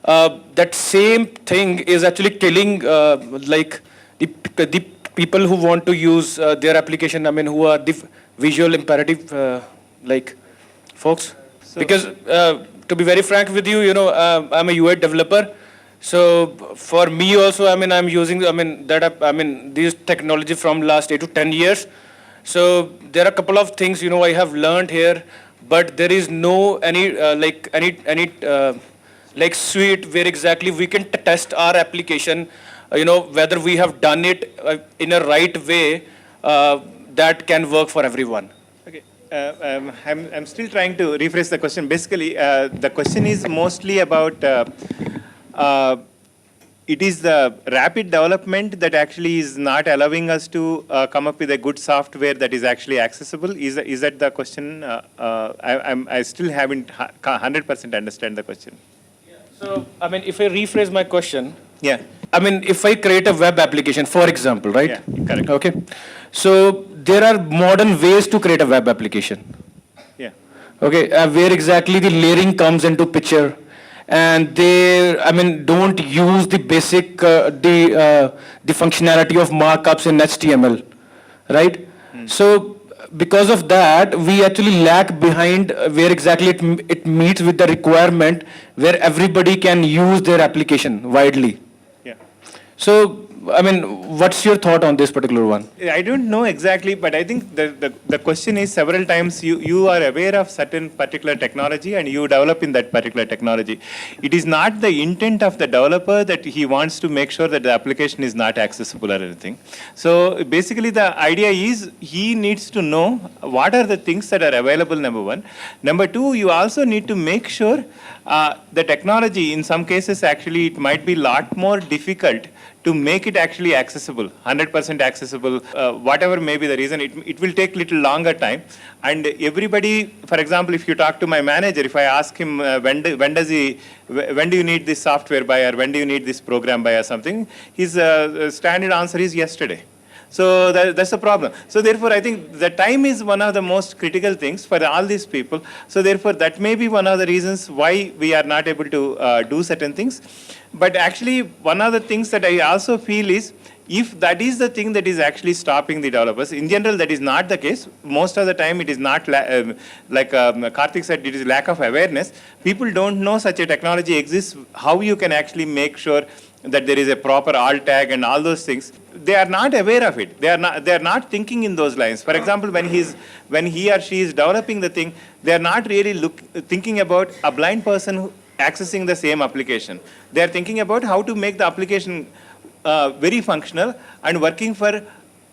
That same thing is actually killing like the people who want to use their application, who are the visual imperative like folks. Because to be very frank with you, I'm a UI developer. So for me also, I'm using, these technology from last 8 to 10 years. So there are a couple of things, I have learned here, but there is no like suite where exactly we can test our application, whether we have done it in a right way that can work for everyone. Okay, I'm still trying to rephrase the question. Basically, the question is mostly about it is the rapid development that actually is not allowing us to come up with a good software that is actually accessible. Is that the question? I still haven't 100% understand the question. So, if I rephrase my question, Yeah. If I create a web application, for example, right? Yeah, correct. Okay. So there are modern ways to create a web application. Yeah. Okay, where exactly the layering comes into picture, and they, don't use the basic, the functionality of markups in HTML, right? So because of that, we actually lag behind where exactly it meets with the requirement where everybody can use their application widely. Yeah. So, what's your thought on this particular one? I don't know exactly, but I think the question is several times you are aware of certain particular technology and you develop in that particular technology. It is not the intent of the developer that he wants to make sure that the application is not accessible or anything. So basically the idea is he needs to know what are the things that are available, number one. Number two, you also need to make sure the technology, in some cases actually it might be a lot more difficult to make it actually accessible, 100% accessible, whatever may be the reason, it will take little longer time. And everybody, for example, if you talk to my manager, if I ask him when do you need this software by, or when do you need this program by or something, his standard answer is yesterday. So that's the problem. So therefore, I think the time is one of the most critical things for all these people. So therefore, that may be one of the reasons why we are not able to do certain things. But actually, one of the things that I also feel is, if that is the thing that is actually stopping the developers, in general, that is not the case. Most of the time, it is not, like Karthik said, it is lack of awareness. People don't know such a technology exists, how you can actually make sure that there is a proper alt tag and all those things. They are not aware of it. They are not thinking in those lines. For example, when he or she is developing the thing, they are not really thinking about a blind person accessing the same application. They are thinking about how to make the application very functional and working for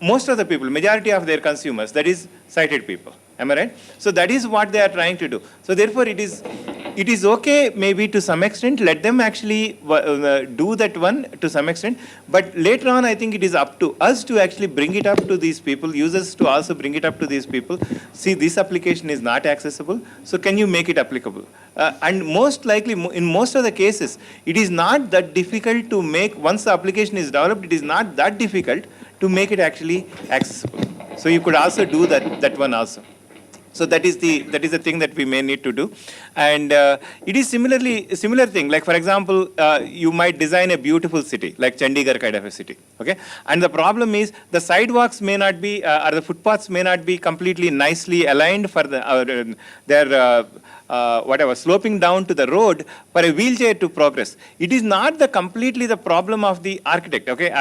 most of the people, majority of their consumers, that is sighted people. Am I right? So that is what they are trying to do. So therefore, it is it is okay maybe to some extent, let them actually do that one to some extent, but later on I think it is up to us to actually bring it up to these people, users to also bring it up to these people, see this application is not accessible, so can you make it applicable? And most likely, in most of the cases, it is not that difficult to make, once the application is developed, it is not that difficult to make it actually accessible. So you could also do that one also. So that is the thing that we may need to do, and it is similar thing. Like for example, you might design a beautiful city like Chandigarh kind of a city, okay? And the problem is the sidewalks may not be or the footpaths may not be completely nicely aligned for their whatever, sloping down to the road for a wheelchair to progress. It is not completely the problem of the architect, okay?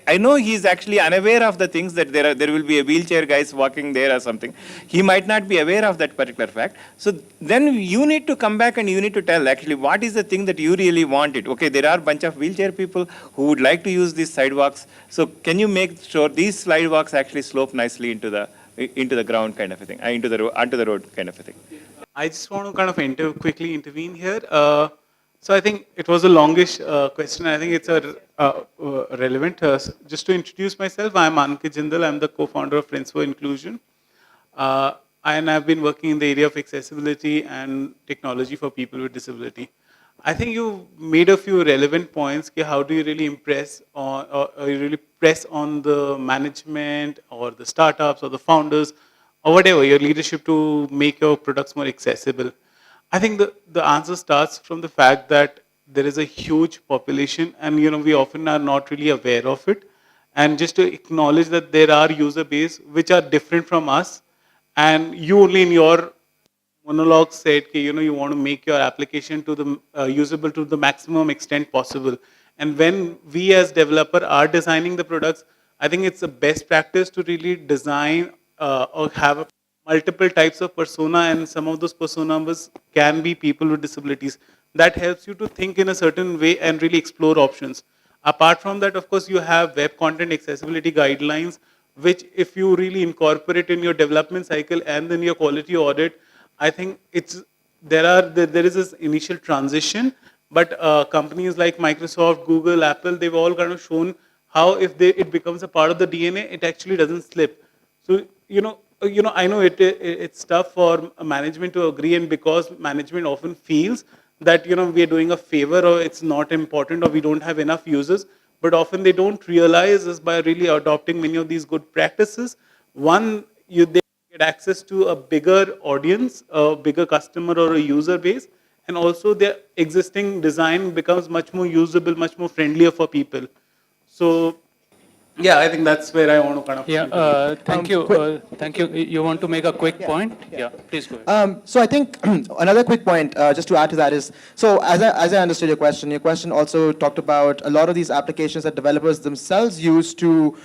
I know he is actually unaware of the things that there will be a wheelchair guys walking there or something. He might not be aware of that particular fact. So then you need to come back and you need to tell actually what is the thing that you really wanted. Okay, there are a bunch of wheelchair people who would like to use these sidewalks. So can you make sure these sidewalks actually slope nicely into the ground kind of a thing, onto the road kind of a thing? I just want to kind of quickly intervene here. So I think it was a longish question. I think it's relevant. Just to introduce myself, I'm Ankit Jindal. I'm the co-founder of Friends for Inclusion. And I've been working in the area of accessibility and technology for people with disability. I think you made a few relevant points. How do you really impress on, or you really press on the management or the startups or the founders or whatever, your leadership to make your products more accessible? I think the answer starts from the fact that there is a huge population and we often are not really aware of it. And just to acknowledge that there are user base which are different from us, and you only in your monologue said you want to make your application to the usable to the maximum extent possible. And when we as developer are designing the products, I think it's the best practice to really design or have multiple types of persona, and some of those personas can be people with disabilities. That helps you to think in a certain way and really explore options. Apart from that, of course, you have web content accessibility guidelines, which if you really incorporate in your development cycle and then your quality audit, I think there is this initial transition, but companies like Microsoft, Google, Apple, they've all kind of shown how if it becomes a part of the DNA, it actually doesn't slip. So, I know it's tough for management to agree, and because management often feels that, we are doing a favor or it's not important or we don't have enough users, but often they don't realize is by really adopting many of these good practices. One, they get access to a bigger audience, a bigger customer or a user base, and also their existing design becomes much more usable, much more friendlier for people. So, yeah, I think that's where I want to kind of. Yeah, thank you. Thank you. You want to make a quick point? Yeah, please go ahead. So I think another quick point, just to add to that is, so as I understood your question also talked about a lot of these applications that developers themselves use to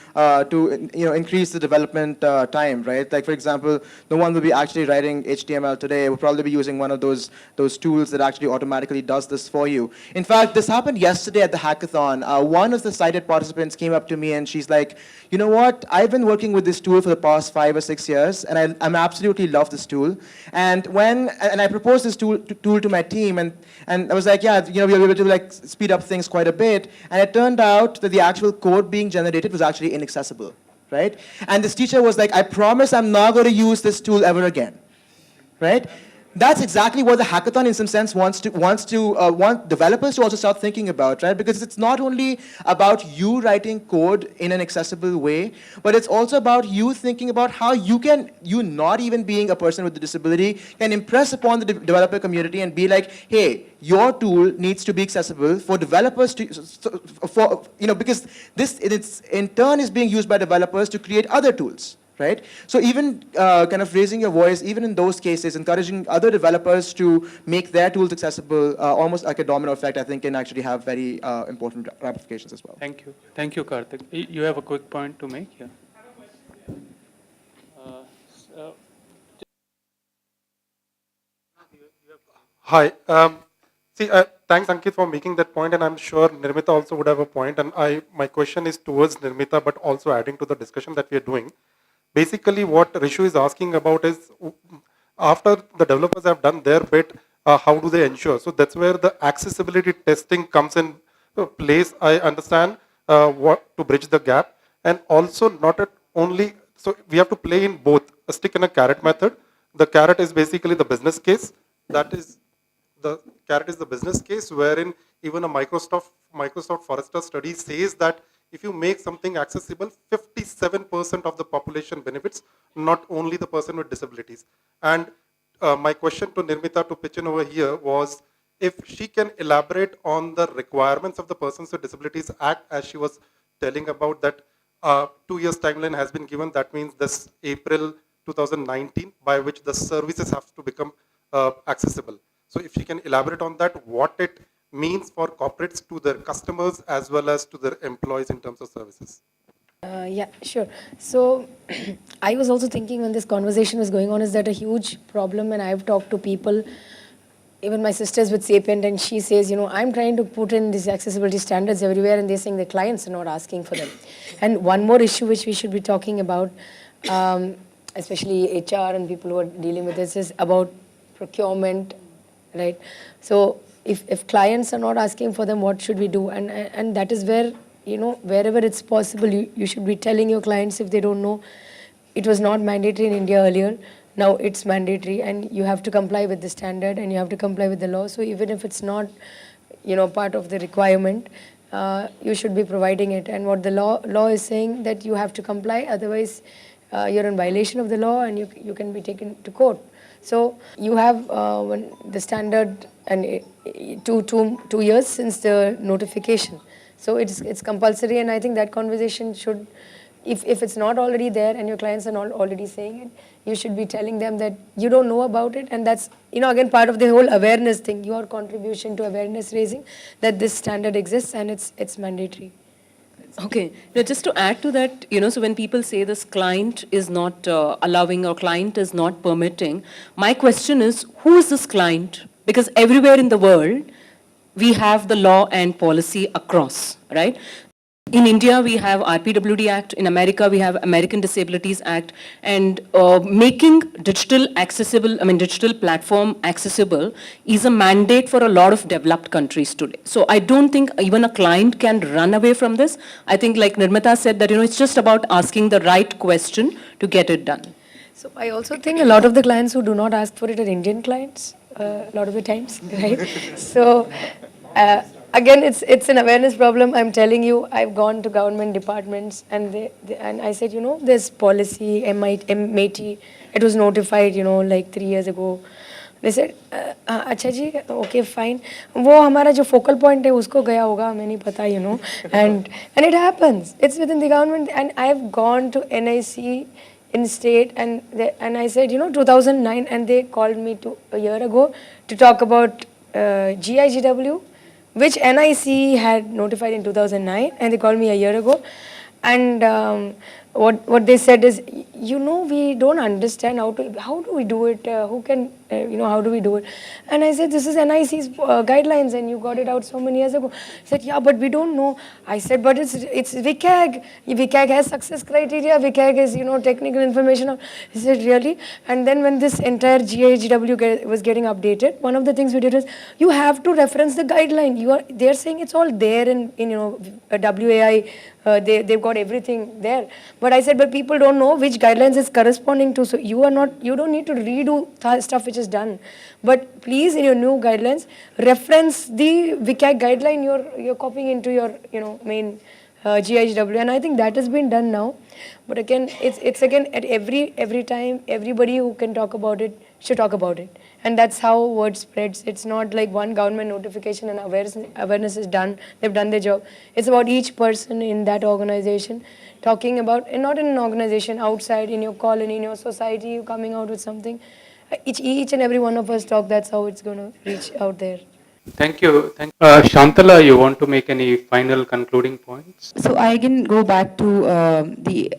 increase the development time, right? Like for example, no one will be actually writing HTML today. We'll probably be using one of those tools that actually automatically does this for you. In fact, this happened yesterday at the hackathon. One of the cited participants came up to me and she's like, you know what? I've been working with this tool for the past 5 or 6 years, and I absolutely love this tool. And I proposed this tool to my team, and I was like, yeah, we were able to speed up things quite a bit. And it turned out that the actual code being generated was actually inaccessible, right? And this teacher was like, I promise I'm not going to use this tool ever again, right? That's exactly what the hackathon, in some sense, want developers to also start thinking about, right? Because it's not only about you writing code in an accessible way, but it's also about you thinking about how you not even being a person with a disability, can impress upon the developer community and be like, hey, your tool needs to be accessible for developers because this in turn is being used by developers to create other tools. Right? So even kind of raising your voice, even in those cases, encouraging other developers to make their tools accessible, almost like a domino effect, I think can actually have very important ramifications as well. Thank you. Thank you, Karthik. You have a quick point to make? Yeah. Hi. Thanks, Ankit, for making that point, and I'm sure Nirmita also would have a point. And my question is towards Nirmita, but also adding to the discussion that we are doing. Basically, what Rishu is asking about is, after the developers have done their bit, how do they ensure? So that's where the accessibility testing comes in place. I understand what to bridge the gap, and also not at only. So we have to play in both a stick and a carrot method. The carrot is basically the business case. That is the carrot is the business case wherein even a Microsoft Forrester study says that if you make something accessible, 57% of the population benefits, not only the person with disabilities. And my question to Nirmita to pitch in over here was if she can elaborate on the requirements of the Persons with Disabilities Act, as she was telling about that 2 years timeline has been given. That means this April 2019, by which the services have to become accessible. So if you can elaborate on that, what it means for corporates to their customers as well as to their employees in terms of services. Yeah, sure. So I was also thinking when this conversation was going on, is that a huge problem? And I've talked to people, even my sisters with Sapient, and she says, I'm trying to put in these accessibility standards everywhere, and they're saying the clients are not asking for them. And one more issue which we should be talking about, especially HR and people who are dealing with this, is about procurement, right? So if clients are not asking for them, what should we do? And that is where, wherever it's possible, you should be telling your clients if they don't know. It was not mandatory in India earlier. Now it's mandatory, and you have to comply with the standard, and you have to comply with the law. So even if it's not, part of the requirement, you should be providing it. And what the law is saying, that you have to comply, otherwise you're in violation of the law, and you can be taken to court. So you have the standard, and 2 years since the notification. So it's compulsory, and I think that conversation should, if it's not already there and your clients are not already saying it, you should be telling them that you don't know about it, and that's, again, part of the whole awareness thing, your contribution to awareness raising, that this standard exists and it's mandatory. Okay. Now, just to add to that, so when people say this client is not allowing or client is not permitting, my question is, who is this client? Because everywhere in the world, we have the law and policy across, right? In India, we have RPWD Act. In America, we have American Disabilities Act. And making digital platform accessible is a mandate for a lot of developed countries today. So I don't think even a client can run away from this. I think, like Nirmita said, that, it's just about asking the right question to get it done. So I also think a lot of the clients who do not ask for it are Indian clients, a lot of the times, right? So again, it's an awareness problem. I'm telling you, I've gone to government departments, and and I said, there's policy, MAT, it was notified, like 3 years ago. They said, अच्छा जी, okay, fine. वो हमारा जो focal point है उसको गया होगा, हमें नहीं पता, and it happens. It's within the government, and I've gone to NIC in state, and I said, 2009, and they called me a year ago to talk about GIGW, which NIC had notified in 2009, and they called me a year ago. And what they said is, we don't understand how do we do it, who can, how do we do it? And I said, this is NIC's guidelines, and you got it out so many years ago. I said, yeah, but we don't know. I said, but it's WCAG. WCAG has success criteria. WCAG is, technical information. He said, really? And then when this entire GHW was getting updated, one of the things we did is, you have to reference the guideline. They're saying it's all there in WAI. They've got everything there. But I said, but people don't know which guidelines it's corresponding to. So you don't need to redo stuff which is done. But please, in your new guidelines, reference the WCAG guideline you're copying into your main GIGW. And I think that has been done now. But again, it's again at every time, everybody who can talk about it should talk about it. And that's how word spreads. It's not like one government notification and awareness is done. They've done their job. It's about each person in that organization talking about, and not in an organization, outside, in your colony, in your society, you coming out with something. Each and every one of us talk. That's how it's going to reach out there. Thank you. Shantala, you want to make any final concluding points? So I can go back to the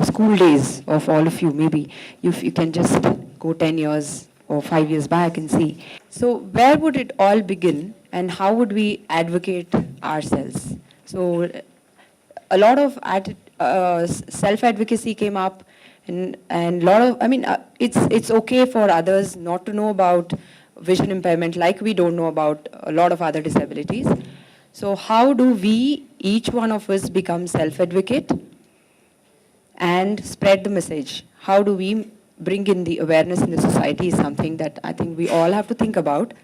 school days of all of you. Maybe if you can just go 10 years or 5 years back and see. So where would it all begin, and how would we advocate ourselves? So a lot of self-advocacy came up, and lot of, it's okay for others not to know about vision impairment like we don't know about a lot of other disabilities. So how do we, each one of us, become self-advocate and spread the message? How do we bring in the awareness in the society is something that I think we all have to think about,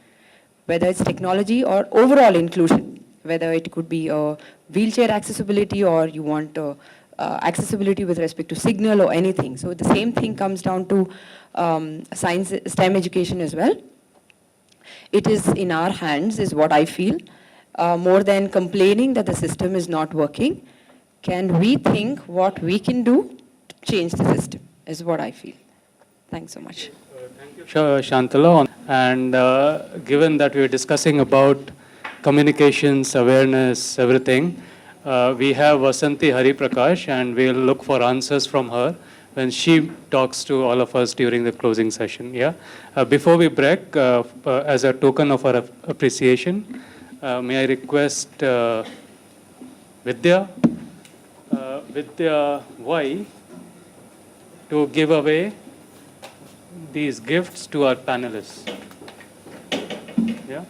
whether it's technology or overall inclusion, whether it could be a wheelchair accessibility or you want accessibility with respect to signal or anything. So the same thing comes down to science, STEM education as well. It is in our hands, is what I feel. More than complaining that the system is not working, can we think what we can do to change the system, is what I feel. Thanks so much. Thank you, Shantala. And given that we were discussing about communications, awareness, everything, we have Vasanti Hariprakash, and we'll look for answers from her when she talks to all of us during the closing session. Yeah. Before we break, as a token of our appreciation, may I request Vidya Y to give away these gifts to our panelists. Yeah.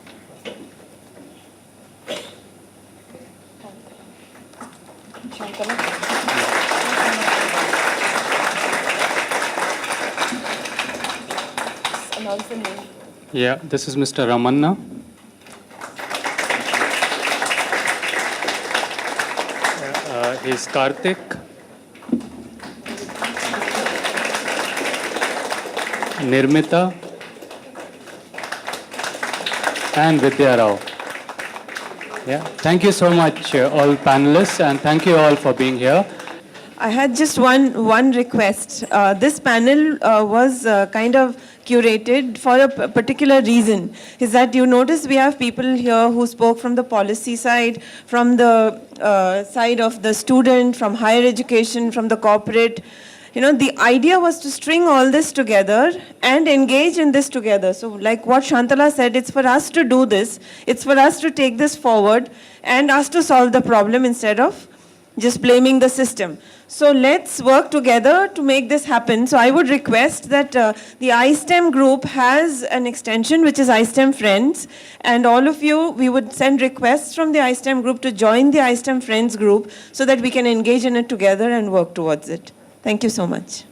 Yeah, this is Mr. Ramanna. He's Karthik. Nirmita and Vidya Rao. Yeah, thank you so much, all panelists, and thank you all for being here. I had just one request. This panel was kind of curated for a particular reason. Is that you notice we have people here who spoke from the policy side, from the side of the student, from higher education, from the corporate. You know, the idea was to string all this together and engage in this together. So like what Shantala said, it's for us to do this. It's for us to take this forward and us to solve the problem instead of just blaming the system. So let's work together to make this happen. So I would request that the iSTEM group has an extension, which is iSTEM Friends. And all of you, we would send requests from the iSTEM group to join the iSTEM Friends group so that we can engage in it together and work towards it. Thank you so much.